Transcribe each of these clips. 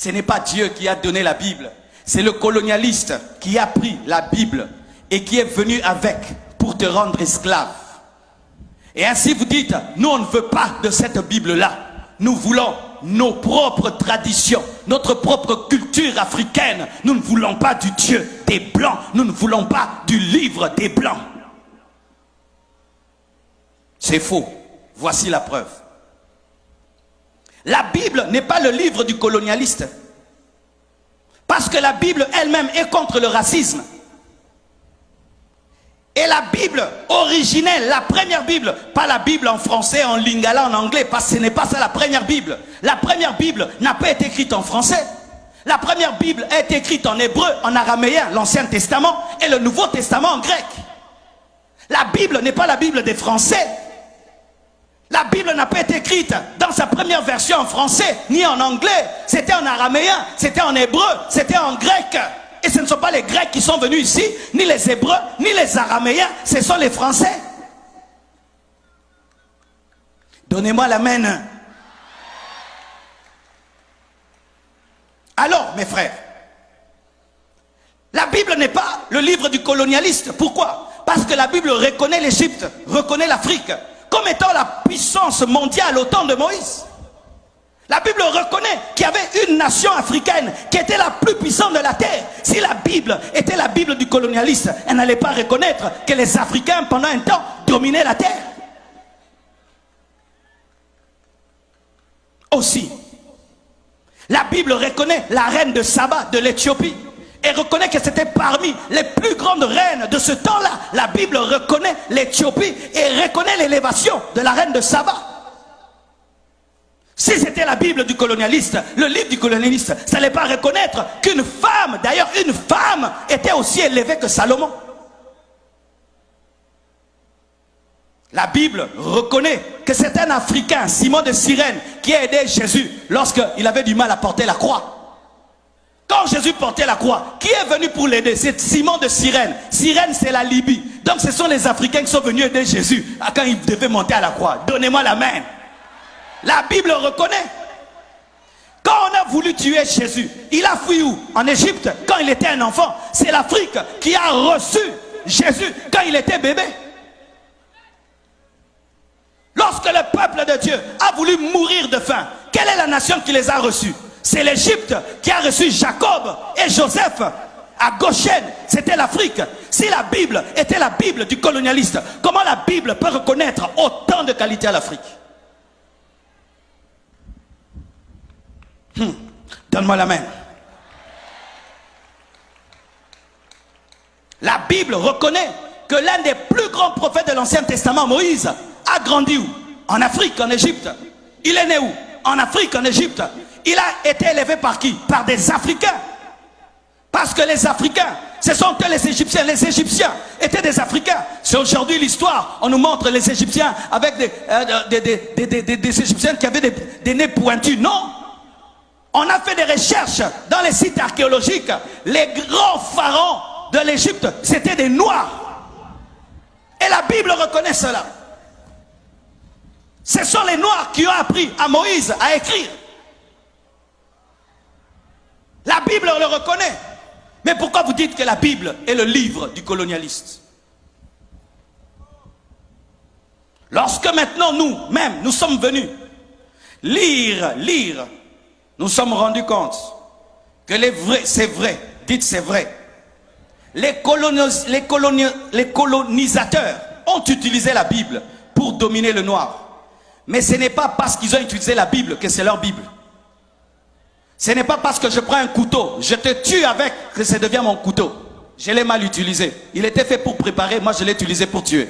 Ce n'est pas Dieu qui a donné la Bible. C'est le colonialiste qui a pris la Bible et qui est venu avec pour te rendre esclave. Et ainsi vous dites, nous on ne veut pas de cette Bible-là. Nous voulons nos propres traditions, notre propre culture africaine. Nous ne voulons pas du Dieu des Blancs. Nous ne voulons pas du livre des Blancs. C'est faux. Voici la preuve. La Bible n'est pas le livre du colonialiste. Parce que la Bible elle-même est contre le racisme. Et la Bible originelle, la première Bible, pas la Bible en français, en lingala, en anglais, parce que ce n'est pas ça la première Bible. La première Bible n'a pas été écrite en français. La première Bible a été écrite en hébreu, en araméen, l'Ancien Testament, et le Nouveau Testament en grec. La Bible n'est pas la Bible des Français. La Bible n'a pas été écrite dans sa première version en français, ni en anglais. C'était en araméen, c'était en hébreu, c'était en grec. Et ce ne sont pas les Grecs qui sont venus ici, ni les Hébreux, ni les Araméens, ce sont les Français. Donnez-moi l'amen. Alors, mes frères, la Bible n'est pas le livre du colonialiste. Pourquoi? Parce que la Bible reconnaît l'Égypte, reconnaît l'Afrique, comme étant la puissance mondiale au temps de Moïse. La Bible reconnaît qu'il y avait une nation africaine qui était la plus puissante de la terre. Si la Bible était la Bible du colonialiste, elle n'allait pas reconnaître que les Africains, pendant un temps, dominaient la terre. Aussi, la Bible reconnaît la reine de Saba de l'Éthiopie et reconnaît que c'était parmi les plus grandes reines de ce temps-là. La Bible reconnaît l'Éthiopie et reconnaît l'élévation de la reine de Saba. Si c'était la Bible du colonialiste, le livre du colonialiste, ça n'allait pas reconnaître qu'une femme, d'ailleurs une femme, était aussi élevée que Salomon. La Bible reconnaît que c'est un Africain, Simon de Cyrène, qui a aidé Jésus lorsqu'il avait du mal à porter la croix. Quand Jésus portait la croix, qui est venu pour l'aider? C'est Simon de Cyrène. Cyrène, c'est la Libye. Donc ce sont les Africains qui sont venus aider Jésus quand il devait monter à la croix. Donnez-moi la main. La Bible reconnaît. Quand on a voulu tuer Jésus, il a fui où? En Égypte, quand il était un enfant. C'est l'Afrique qui a reçu Jésus quand il était bébé. Lorsque le peuple de Dieu a voulu mourir de faim, quelle est la nation qui les a reçus? C'est l'Égypte qui a reçu Jacob et Joseph à Goshen. C'était l'Afrique. Si la Bible était la Bible du colonialiste, comment la Bible peut reconnaître autant de qualités à l'Afrique? Donne-moi la main. La Bible reconnaît que l'un des plus grands prophètes de l'Ancien Testament, Moïse, a grandi où? En Afrique, en Égypte. Il est né où? En Afrique, en Égypte. Il a été élevé par qui? Par des Africains. Parce que les Africains, ce sont eux les Égyptiens. Les Égyptiens étaient des Africains. C'est aujourd'hui l'histoire. On nous montre les Égyptiens avec des Égyptiens qui avaient des nez pointus. Non. On a fait des recherches dans les sites archéologiques. Les grands pharaons de l'Égypte, c'était des Noirs. Et la Bible reconnaît cela. Ce sont les Noirs qui ont appris à Moïse à écrire. La Bible le reconnaît. Mais pourquoi vous dites que la Bible est le livre du colonialiste? Lorsque maintenant nous-mêmes, nous sommes venus lire, nous sommes rendus compte que c'est vrai, dites c'est vrai. Les colonisateurs ont utilisé la Bible pour dominer le noir. Mais ce n'est pas parce qu'ils ont utilisé la Bible que c'est leur Bible. Ce n'est pas parce que je prends un couteau, je te tue avec, que ça devient mon couteau. Je l'ai mal utilisé. Il était fait pour préparer, moi je l'ai utilisé pour tuer.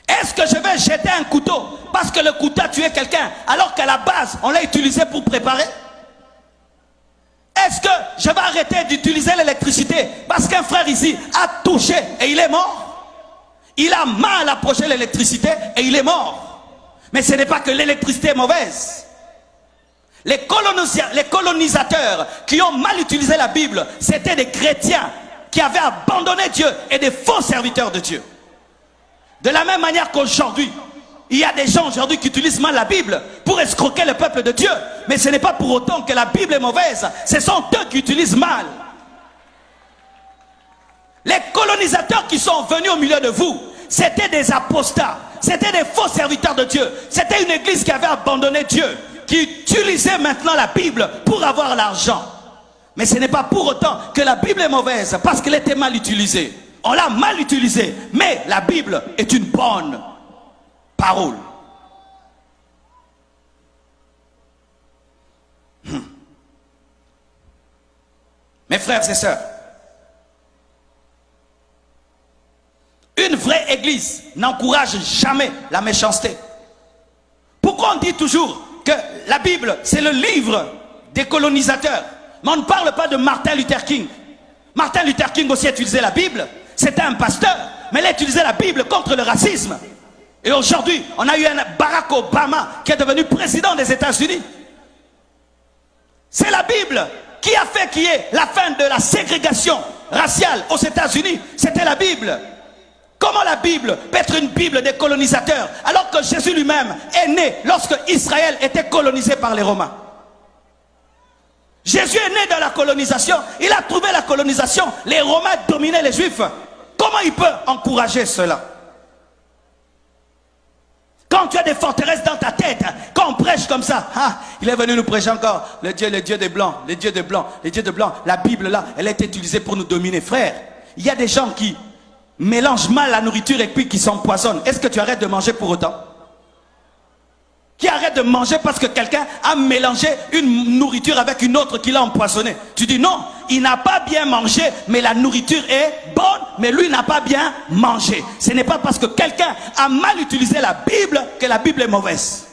Est-ce que je vais jeter un couteau parce que le couteau a tué quelqu'un alors qu'à la base on l'a utilisé pour préparer? Est-ce que je vais arrêter d'utiliser l'électricité parce qu'un frère ici a touché et il est mort? Il a mal approché l'électricité et il est mort. Mais ce n'est pas que l'électricité est mauvaise. Les colonisateurs qui ont mal utilisé la Bible, c'était des chrétiens qui avaient abandonné Dieu et des faux serviteurs de Dieu. De la même manière qu'aujourd'hui, Il y a des gens aujourd'hui qui utilisent mal la Bible pour escroquer le peuple de Dieu. Mais ce n'est pas pour autant que la Bible est mauvaise. Ce sont eux qui utilisent mal. Les colonisateurs qui sont venus au milieu de vous, c'était des apostats. C'était des faux serviteurs de Dieu. C'était une église qui avait abandonné Dieu, qui utilisait maintenant la Bible pour avoir l'argent. Mais ce n'est pas pour autant que la Bible est mauvaise, parce qu'elle était mal utilisée. On l'a mal utilisée. Mais la Bible est une bonne parole. Mes frères et sœurs, une vraie église n'encourage jamais la méchanceté. Pourquoi on dit toujours que la Bible, c'est le livre des colonisateurs? Mais on ne parle pas de Martin Luther King. Martin Luther King aussi utilisait la Bible. C'était un pasteur, mais il a utilisé la Bible contre le racisme. Et aujourd'hui, on a eu un Barack Obama qui est devenu président des États-Unis. C'est la Bible qui a fait qu'il y ait la fin de la ségrégation raciale aux États-Unis. C'était la Bible. Comment la Bible peut être une Bible des colonisateurs alors que Jésus lui-même est né lorsque Israël était colonisé par les Romains? Jésus est né dans la colonisation. Il a trouvé la colonisation. Les Romains dominaient les Juifs. Comment il peut encourager cela? Quand tu as des forteresses dans ta tête, quand on prêche comme ça, ah, il est venu nous prêcher encore le Dieu des Blancs, les dieux des Blancs, les dieux de Blancs. La Bible là, elle a été utilisée pour nous dominer. Frère, il y a des gens qui mélangent mal la nourriture et puis qui s'empoisonnent. Est-ce que tu arrêtes de manger pour autant? Qui arrête de manger parce que quelqu'un a mélangé une nourriture avec une autre qui l'a empoisonné? Tu dis non, il n'a pas bien mangé, mais la nourriture est bonne, mais lui n'a pas bien mangé. Ce n'est pas parce que quelqu'un a mal utilisé la Bible que la Bible est mauvaise.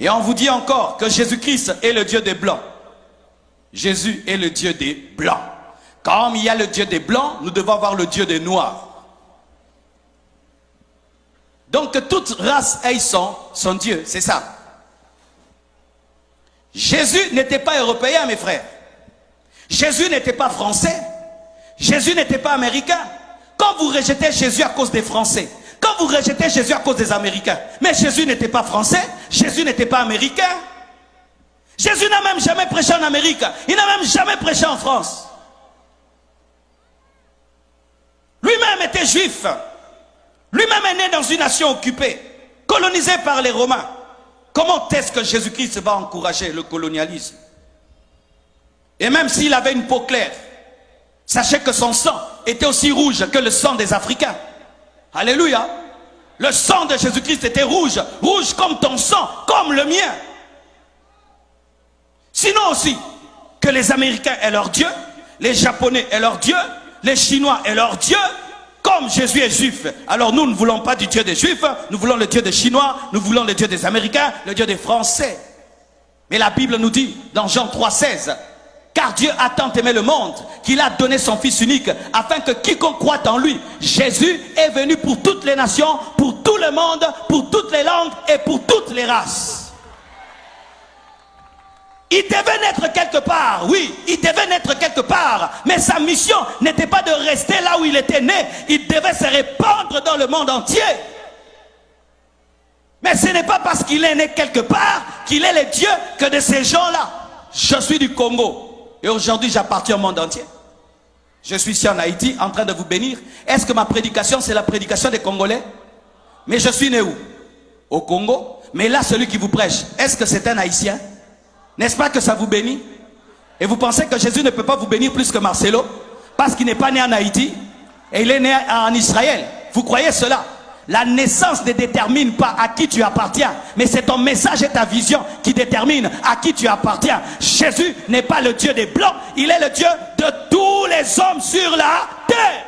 Et on vous dit encore que Jésus-Christ est le Dieu des Blancs. Jésus est le Dieu des Blancs. Comme il y a le Dieu des Blancs, nous devons avoir le Dieu des Noirs. Donc que toute race ait son Dieu, c'est ça. Jésus n'était pas européen, mes frères. Jésus n'était pas français. Jésus n'était pas américain. Quand vous rejetez Jésus à cause des Français, quand vous rejetez Jésus à cause des Américains, mais Jésus n'était pas français, Jésus n'était pas américain. Jésus n'a même jamais prêché en Amérique. Il n'a même jamais prêché en France. Lui-même était juif. Lui-même est né dans une nation occupée, colonisée par les Romains. Comment est-ce que Jésus-Christ va encourager le colonialisme? Et même s'il avait une peau claire, sachez que son sang était aussi rouge que le sang des Africains. Alléluia. Le sang de Jésus-Christ était rouge, rouge comme ton sang, comme le mien. Sinon aussi, que les Américains aient leur Dieu, les Japonais aient leur Dieu, les Chinois aient leur Dieu. Comme Jésus est juif, alors nous ne voulons pas du Dieu des Juifs, nous voulons le Dieu des Chinois, nous voulons le Dieu des Américains, le Dieu des Français. Mais la Bible nous dit, dans Jean 3,16, car Dieu a tant aimé le monde qu'il a donné son Fils unique, afin que quiconque croit en lui, Jésus est venu pour toutes les nations, pour tout le monde, pour toutes les langues et pour toutes les races. Il devait naître quelque part, oui, il devait naître quelque part, mais sa mission n'était pas de rester là où il était né, il devait se répandre dans le monde entier. Mais ce n'est pas parce qu'il est né quelque part qu'il est le Dieu que de ces gens-là. Je suis du Congo et aujourd'hui j'appartiens au monde entier. Je suis ici en Haïti en train de vous bénir. Est-ce que ma prédication c'est la prédication des Congolais? Mais je suis né où? Au Congo. Mais là celui qui vous prêche, est-ce que c'est un Haïtien? N'est-ce pas que ça vous bénit? Et vous pensez que Jésus ne peut pas vous bénir plus que Marcelo? Parce qu'il n'est pas né en Haïti et il est né en Israël. Vous croyez cela? La naissance ne détermine pas à qui tu appartiens, mais c'est ton message et ta vision qui détermine à qui tu appartiens. Jésus n'est pas le Dieu des Blancs, il est le Dieu de tous les hommes sur la terre.